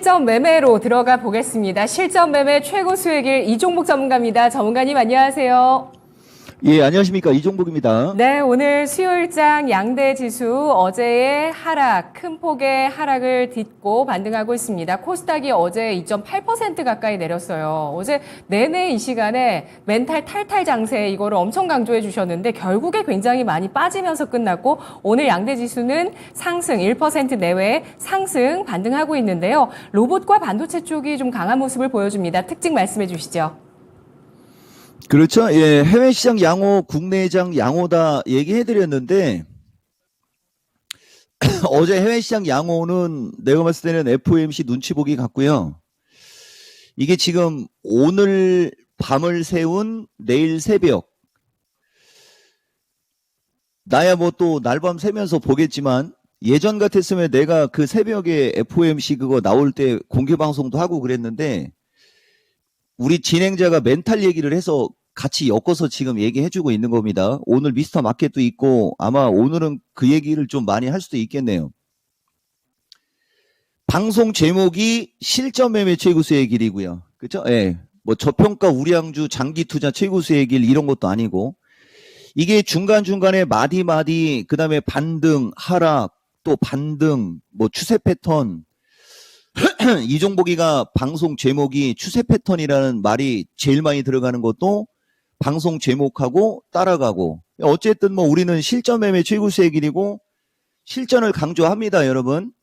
실전 매매로 들어가 보겠습니다. 실전 매매 최고 수익일 이종복 전문가입니다. 전문가님 안녕하세요. 예, 안녕하십니까. 이종복입니다. 네, 오늘 수요일장 양대 지수 어제의 하락, 큰 폭의 하락을 딛고 반등하고 있습니다. 코스닥이 어제 2.8% 가까이 내렸어요. 어제 내내 이 시간에 멘탈 탈탈 장세 이거를 엄청 강조해 주셨는데 결국에 굉장히 많이 빠지면서 끝났고 오늘 양대 지수는 상승 1% 내외 상승 반등하고 있는데요. 로봇과 반도체 쪽이 좀 강한 모습을 보여줍니다. 특징 말씀해 주시죠. 그렇죠. 예, 해외 시장 양호, 국내 시장 양호다 얘기해드렸는데, 어제 해외 시장 양호는 내가 봤을 때는 FOMC 눈치 보기 같고요. 이게 지금 오늘 밤을 세운 내일 새벽, 나야 뭐 또 날밤 새면서 보겠지만, 예전 같았으면 내가 그 새벽에 FOMC 그거 나올 때 공개 방송도 하고 그랬는데, 우리 진행자가 멘탈 얘기를 해서 같이 엮어서 지금 얘기해주고 있는 겁니다. 오늘 미스터 마켓도 있고 아마 오늘은 그 얘기를 좀 많이 할 수도 있겠네요. 방송 제목이 실전 매매 최고수의 길이고요. 그렇죠? 예. 뭐 저평가 우량주 장기 투자 최고수의 길 이런 것도 아니고 이게 중간중간에 마디마디 그다음에 반등, 하락, 또 반등, 뭐 추세 패턴 이종복이가 방송 제목이 추세 패턴이라는 말이 제일 많이 들어가는 것도 방송 제목하고 따라가고 어쨌든 뭐 우리는 실전 매매 최고수의 길이고 실전을 강조합니다, 여러분.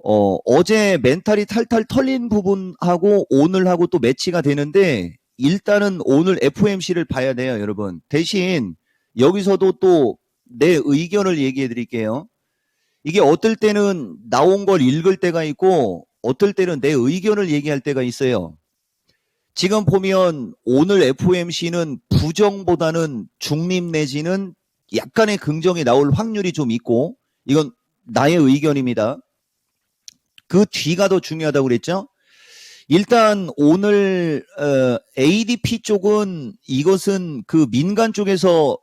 어제 멘탈이 탈탈 털린 부분하고 오늘하고 또 매치가 되는데 일단은 오늘 FOMC를 봐야 돼요, 여러분. 대신 여기서도 또 내 의견을 얘기해 드릴게요. 이게 어떨 때는 나온 걸 읽을 때가 있고 어떨 때는 내 의견을 얘기할 때가 있어요. 지금 보면 오늘 FOMC는 부정보다는 중립 내지는 약간의 긍정이 나올 확률이 좀 있고 이건 나의 의견입니다. 그 뒤가 더 중요하다고 그랬죠. 일단 오늘 ADP 쪽은 이것은 그 민간 쪽에서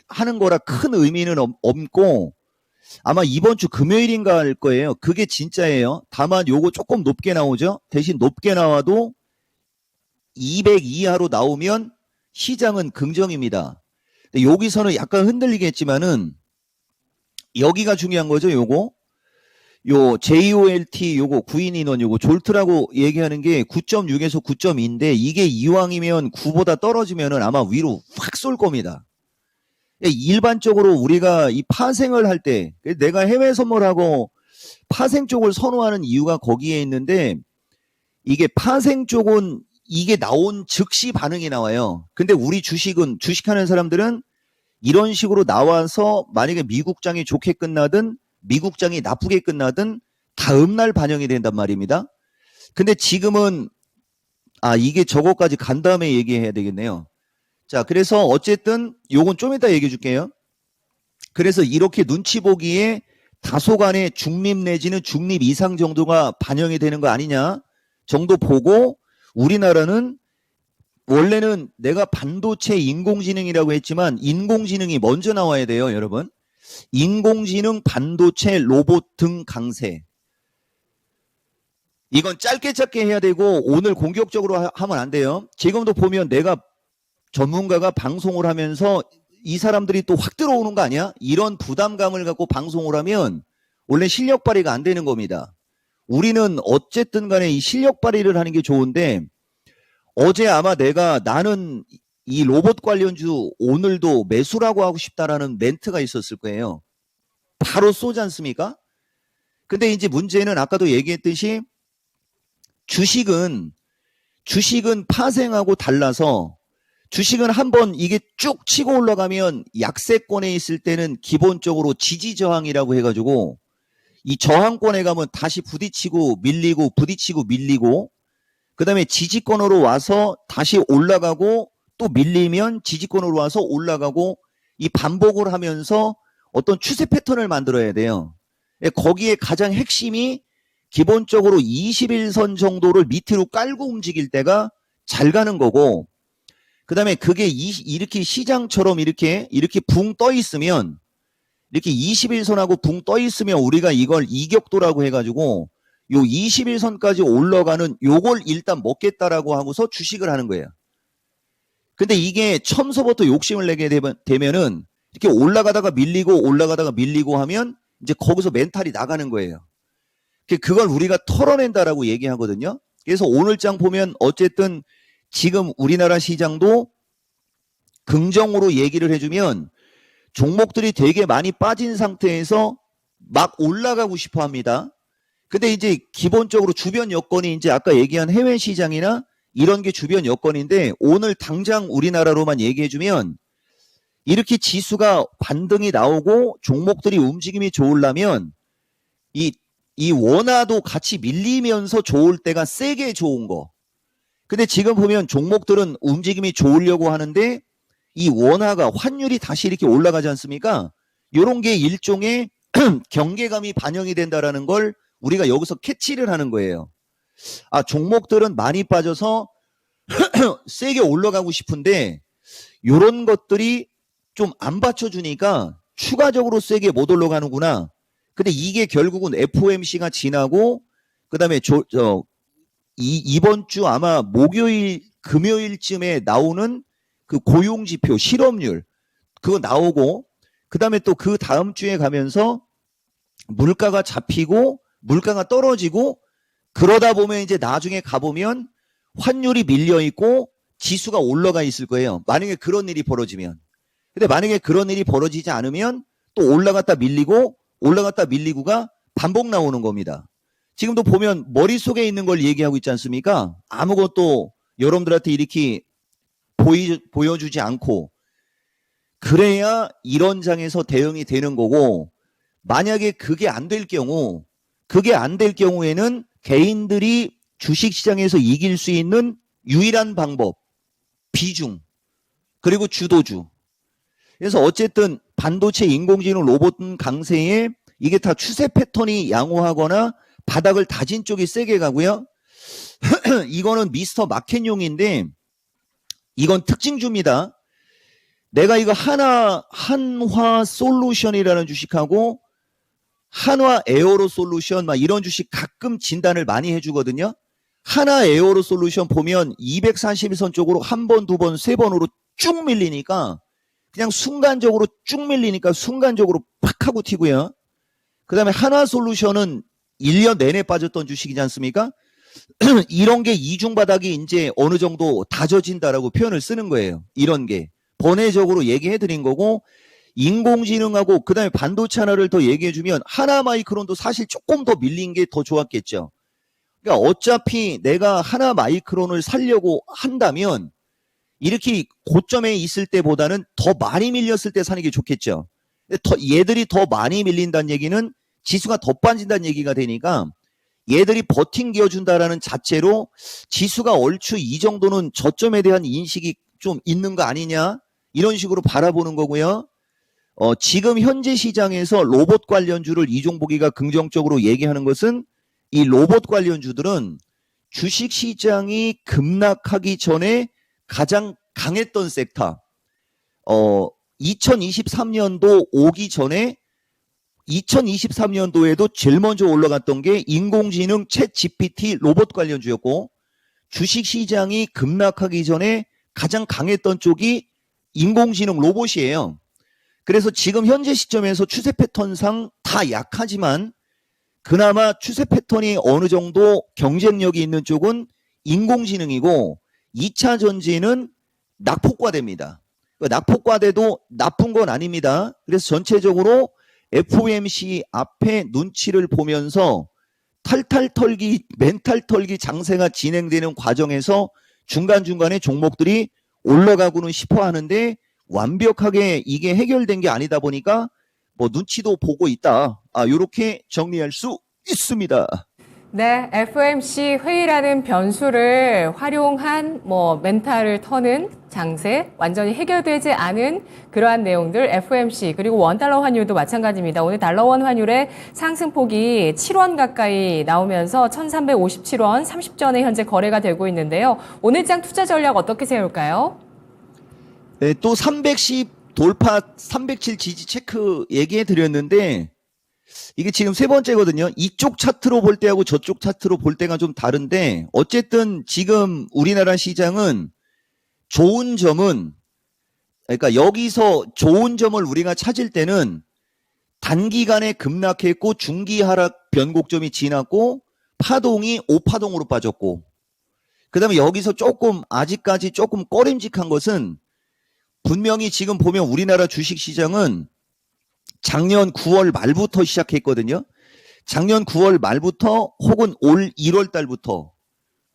하는 거라 큰 의미는 없고 아마 이번 주 금요일인가 할 거예요. 그게 진짜예요. 다만 요거 조금 높게 나오죠. 대신 높게 나와도 200 이하로 나오면 시장은 긍정입니다. 근데 여기서는 약간 흔들리겠지만은 여기가 중요한 거죠. 요거 요 JOLT 요거 구인 인원 요거 졸트라고 얘기하는 게 9.6에서 9.2인데 이게 이왕이면 9보다 떨어지면은 아마 위로 확 쏠 겁니다. 일반적으로 우리가 이 파생을 할 때 내가 해외 선물하고 파생 쪽을 선호하는 이유가 거기에 있는데 이게 파생 쪽은 이게 나온 즉시 반응이 나와요. 근데 우리 주식하는 사람들은 이런 식으로 나와서 만약에 미국장이 좋게 끝나든 미국장이 나쁘게 끝나든 다음날 반영이 된단 말입니다. 근데 지금은 이게 저거까지 간 다음에 얘기해야 되겠네요. 자, 그래서 어쨌든 요건 좀 이따 얘기해 줄게요. 그래서 이렇게 눈치 보기에 다소간의 중립 내지는 중립 이상 정도가 반영이 되는 거 아니냐 정도 보고 우리나라는 원래는 내가 반도체 인공지능이라고 했지만 인공지능이 먼저 나와야 돼요, 여러분. 인공지능, 반도체, 로봇 등 강세. 이건 짧게 해야 되고 오늘 공격적으로 하면 안 돼요. 지금도 보면 내가 전문가가 방송을 하면서 이 사람들이 또 확 들어오는 거 아니야? 이런 부담감을 갖고 방송을 하면 원래 실력 발휘가 안 되는 겁니다. 우리는 어쨌든 간에 이 실력 발휘를 하는 게 좋은데 어제 아마 나는 이 로봇 관련주 오늘도 매수라고 하고 싶다라는 멘트가 있었을 거예요. 바로 쏘지 않습니까? 근데 이제 문제는 아까도 얘기했듯이 주식은 파생하고 달라서 주식은 한번 이게 쭉 치고 올라가면 약세권에 있을 때는 기본적으로 지지저항이라고 해가지고 이 저항권에 가면 다시 부딪히고 밀리고 부딪히고 밀리고 그 다음에 지지권으로 와서 다시 올라가고 또 밀리면 지지권으로 와서 올라가고 이 반복을 하면서 어떤 추세 패턴을 만들어야 돼요. 거기에 가장 핵심이 기본적으로 21선 정도를 밑으로 깔고 움직일 때가 잘 가는 거고 그 다음에 그게 이렇게 시장처럼 이렇게 붕 떠 있으면 이렇게 21선하고 붕 떠 있으면 우리가 이걸 이격도라고 해가지고 요 21선까지 올라가는 요걸 일단 먹겠다라고 하고서 주식을 하는 거예요. 근데 이게 처음서부터 욕심을 내게 되면은 이렇게 올라가다가 밀리고 하면 이제 거기서 멘탈이 나가는 거예요. 그걸 우리가 털어낸다라고 얘기하거든요. 그래서 오늘 장 보면 어쨌든 지금 우리나라 시장도 긍정으로 얘기를 해주면 종목들이 되게 많이 빠진 상태에서 막 올라가고 싶어 합니다. 근데 이제 기본적으로 주변 여건이 이제 아까 얘기한 해외 시장이나 이런 게 주변 여건인데 오늘 당장 우리나라로만 얘기해주면 이렇게 지수가 반등이 나오고 종목들이 움직임이 좋으려면 이 원화도 같이 밀리면서 좋을 때가 세게 좋은 거. 근데 지금 보면 종목들은 움직임이 좋으려고 하는데 이 원화가 환율이 다시 이렇게 올라가지 않습니까? 이런 게 일종의 경계감이 반영이 된다라는 걸 우리가 여기서 캐치를 하는 거예요. 아, 종목들은 많이 빠져서 세게 올라가고 싶은데 이런 것들이 좀 안 받쳐주니까 추가적으로 세게 못 올라가는구나. 근데 이게 결국은 FOMC가 지나고 그다음에 이번 주 아마 목요일 금요일쯤에 나오는 그 고용지표 실업률 그거 나오고 그다음에 또 그 다음 주에 가면서 물가가 잡히고 물가가 떨어지고 그러다 보면 이제 나중에 가보면 환율이 밀려 있고 지수가 올라가 있을 거예요. 만약에 그런 일이 벌어지면. 근데 만약에 그런 일이 벌어지지 않으면 또 올라갔다 밀리고가 반복 나오는 겁니다. 지금도 보면 머릿속에 있는 걸 얘기하고 있지 않습니까? 아무것도 여러분들한테 이렇게 보여주지 않고 그래야 이런 장에서 대응이 되는 거고 만약에 그게 안 될 경우에는 개인들이 주식시장에서 이길 수 있는 유일한 방법 비중 그리고 주도주. 그래서 어쨌든 반도체 인공지능 로봇 강세에 이게 다 추세 패턴이 양호하거나 바닥을 다진 쪽이 세게 가고요. 이거는 미스터 마켓용인데 이건 특징주입니다. 내가 이거 한화 솔루션이라는 주식하고 한화 에어로 솔루션 막 이런 주식 가끔 진단을 많이 해주거든요. 한화 에어로 솔루션 보면 241선 쪽으로 한 번, 두 번, 세 번으로 쭉 밀리니까 그냥 순간적으로 팍 하고 튀고요. 그 다음에 한화 솔루션은 1년 내내 빠졌던 주식이지 않습니까? 이런 게 이중바닥이 이제 어느 정도 다져진다라고 표현을 쓰는 거예요. 이런 게. 번외적으로 얘기해 드린 거고, 인공지능하고 그 다음에 반도체 하나를 더 얘기해 주면 하나마이크론도 사실 조금 더 밀린 게 더 좋았겠죠. 그러니까 어차피 내가 하나마이크론을 살려고 한다면 이렇게 고점에 있을 때보다는 더 많이 밀렸을 때 사는 게 좋겠죠. 얘들이 더 많이 밀린다는 얘기는 지수가 더 빠진다는 얘기가 되니까 얘들이 버팅겨준다라는 자체로 지수가 얼추 이 정도는 저점에 대한 인식이 좀 있는 거 아니냐 이런 식으로 바라보는 거고요. 지금 현재 시장에서 로봇 관련주를 이종복이가 긍정적으로 얘기하는 것은 이 로봇 관련주들은 주식시장이 급락하기 전에 가장 강했던 섹터. 2023년도 오기 전에 2023년도에도 제일 먼저 올라갔던 게 인공지능 챗 GPT 로봇 관련주였고 주식시장이 급락하기 전에 가장 강했던 쪽이 인공지능 로봇이에요. 그래서 지금 현재 시점에서 추세 패턴상 다 약하지만 그나마 추세 패턴이 어느 정도 경쟁력이 있는 쪽은 인공지능이고 2차 전지는 낙폭과대입니다. 낙폭과대도 나쁜 건 아닙니다. 그래서 전체적으로 FOMC 앞에 눈치를 보면서 탈탈 털기, 멘탈 털기 장세가 진행되는 과정에서 중간중간에 종목들이 올라가고는 싶어 하는데 완벽하게 이게 해결된 게 아니다 보니까 뭐 눈치도 보고 있다. 요렇게 정리할 수 있습니다. 네, FOMC 회의라는 변수를 활용한 멘탈을 터는 장세, 완전히 해결되지 않은 그러한 내용들 FOMC 그리고 원달러 환율도 마찬가지입니다. 오늘 달러원 환율의 상승폭이 7원 가까이 나오면서 1357원 30전에 현재 거래가 되고 있는데요. 오늘 장 투자 전략 어떻게 세울까요? 네, 또 310 돌파 307 지지 체크 얘기해 드렸는데 이게 지금 세 번째거든요. 이쪽 차트로 볼 때하고 저쪽 차트로 볼 때가 좀 다른데 어쨌든 지금 우리나라 시장은 좋은 점은 그러니까 여기서 좋은 점을 우리가 찾을 때는 단기간에 급락했고 중기 하락 변곡점이 지났고 파동이 5파동으로 빠졌고 그다음에 여기서 조금 아직까지 조금 꺼림직한 것은 분명히 지금 보면 우리나라 주식시장은 작년 9월 말부터 시작했거든요. 작년 9월 말부터 혹은 올 1월 달부터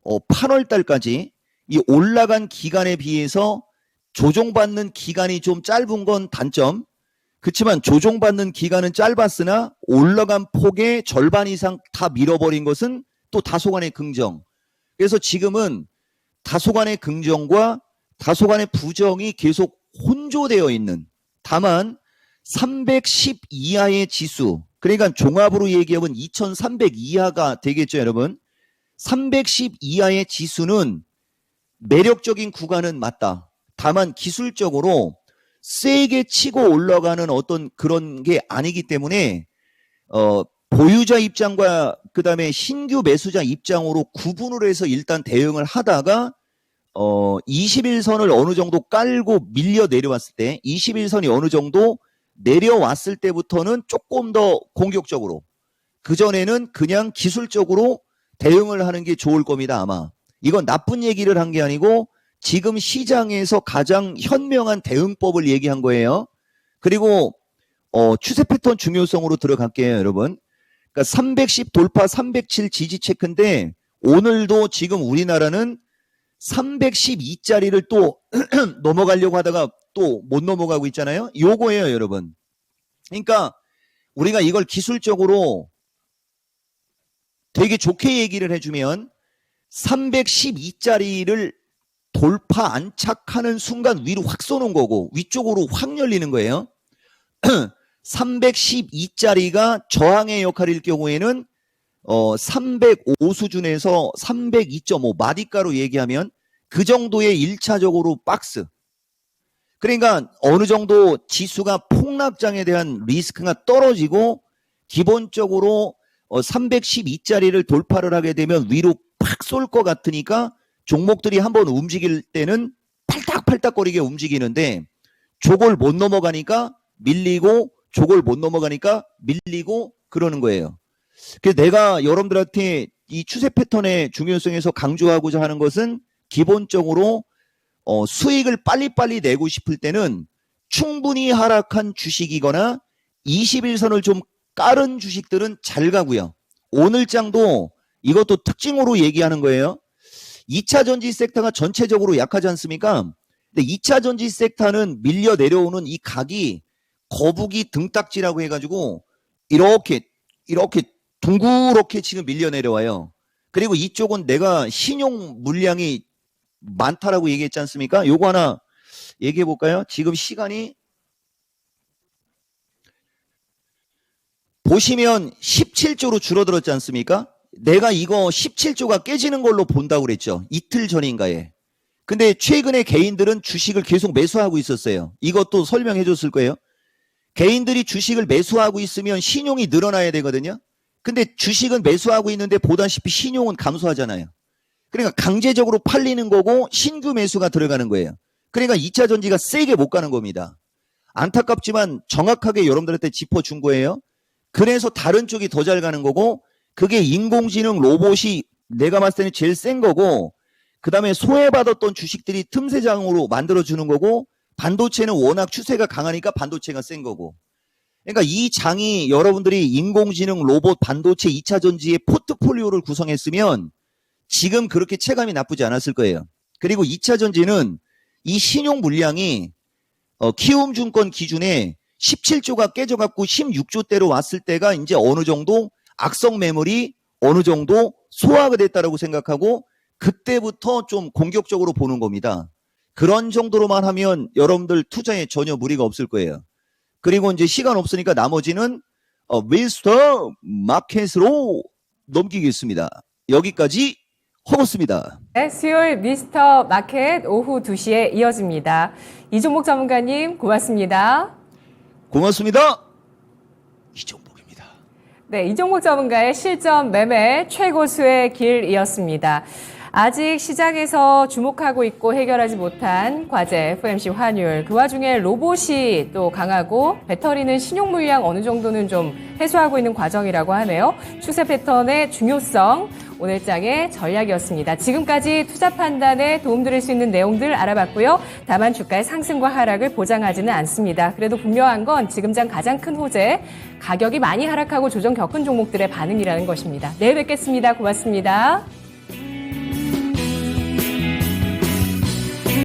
8월 달까지 이 올라간 기간에 비해서 조정받는 기간이 좀 짧은 건 단점. 그렇지만 조정받는 기간은 짧았으나 올라간 폭의 절반 이상 다 밀어버린 것은 또 다소간의 긍정. 그래서 지금은 다소간의 긍정과 다소간의 부정이 계속 혼조되어 있는 다만 310 이하의 지수 그러니까 종합으로 얘기하면 2300 이하가 되겠죠 여러분. 310 이하의 지수는 매력적인 구간은 맞다. 다만 기술적으로 세게 치고 올라가는 어떤 그런 게 아니기 때문에 보유자 입장과 그 다음에 신규 매수자 입장으로 구분을 해서 일단 대응을 하다가 21선을 어느 정도 깔고 밀려 내려왔을 때 21선이 어느 정도 내려왔을 때부터는 조금 더 공격적으로 그전에는 그냥 기술적으로 대응을 하는 게 좋을 겁니다. 아마 이건 나쁜 얘기를 한 게 아니고 지금 시장에서 가장 현명한 대응법을 얘기한 거예요. 그리고 추세 패턴 중요성으로 들어갈게요 여러분. 그러니까 310 돌파 307 지지 체크인데 오늘도 지금 우리나라는 312짜리를 또 넘어가려고 하다가 또 못 넘어가고 있잖아요. 요거예요 여러분. 그러니까 우리가 이걸 기술적으로 되게 좋게 얘기를 해주면 312짜리를 돌파 안착하는 순간 위로 확 쏘는 거고 위쪽으로 확 열리는 거예요. 312짜리가 저항의 역할일 경우에는 305 수준에서 302.5 마디가로 얘기하면 그 정도의 1차적으로 박스. 그러니까 어느 정도 지수가 폭락장에 대한 리스크가 떨어지고 기본적으로 312짜리를 돌파를 하게 되면 위로 팍 쏠 것 같으니까 종목들이 한번 움직일 때는 팔딱팔딱거리게 움직이는데 저걸 못 넘어가니까 밀리고 저걸 못 넘어가니까 밀리고 그러는 거예요. 그래서 내가 여러분들한테 이 추세 패턴의 중요성에서 강조하고자 하는 것은 기본적으로 수익을 빨리빨리 내고 싶을 때는 충분히 하락한 주식이거나 21선을 좀 깔은 주식들은 잘 가고요. 오늘 장도 이것도 특징으로 얘기하는 거예요. 2차 전지 섹터가 전체적으로 약하지 않습니까? 근데 2차 전지 섹터는 밀려 내려오는 이 각이 거북이 등딱지라고 해가지고 이렇게 둥그렇게 지금 밀려 내려와요. 그리고 이쪽은 내가 신용 물량이 많다라고 얘기했지 않습니까? 요거 하나 얘기해 볼까요? 지금 시간이 보시면 17조로 줄어들었지 않습니까? 내가 이거 17조가 깨지는 걸로 본다고 그랬죠. 이틀 전인가에. 근데 최근에 개인들은 주식을 계속 매수하고 있었어요. 이것도 설명해 줬을 거예요. 개인들이 주식을 매수하고 있으면 신용이 늘어나야 되거든요. 근데 주식은 매수하고 있는데 보다시피 신용은 감소하잖아요. 그러니까 강제적으로 팔리는 거고 신규 매수가 들어가는 거예요. 그러니까 2차 전지가 세게 못 가는 겁니다. 안타깝지만 정확하게 여러분들한테 짚어준 거예요. 그래서 다른 쪽이 더 잘 가는 거고 그게 인공지능 로봇이 내가 봤을 때는 제일 센 거고 그 다음에 소외받았던 주식들이 틈새장으로 만들어주는 거고 반도체는 워낙 추세가 강하니까 반도체가 센 거고 그러니까 이 장이 여러분들이 인공지능 로봇 반도체 2차 전지의 포트폴리오를 구성했으면 지금 그렇게 체감이 나쁘지 않았을 거예요. 그리고 2차 전지는 이 신용 물량이 키움증권 기준에 17조가 깨져갖고 16조대로 왔을 때가 이제 어느 정도 악성 매물이 어느 정도 소화가 됐다라고 생각하고 그때부터 좀 공격적으로 보는 겁니다. 그런 정도로만 하면 여러분들 투자에 전혀 무리가 없을 거예요. 그리고 이제 시간 없으니까 나머지는 미스터 마켓으로 넘기겠습니다. 여기까지 허브스입니다. 네, 수요일 미스터 마켓 오후 2시에 이어집니다. 이종목 전문가님 고맙습니다. 고맙습니다. 이종복입니다. 네, 이종목 전문가의 실전 매매 최고수의 길이었습니다. 아직 시장에서 주목하고 있고 해결하지 못한 과제, FOMC 환율, 그 와중에 로봇이 또 강하고 배터리는 신용 물량 어느 정도는 좀 해소하고 있는 과정이라고 하네요. 추세 패턴의 중요성, 오늘장의 전략이었습니다. 지금까지 투자 판단에 도움드릴 수 있는 내용들 알아봤고요. 다만 주가의 상승과 하락을 보장하지는 않습니다. 그래도 분명한 건 지금장 가장 큰 호재, 가격이 많이 하락하고 조정 겪은 종목들의 반응이라는 것입니다. 내일 뵙겠습니다. 고맙습니다.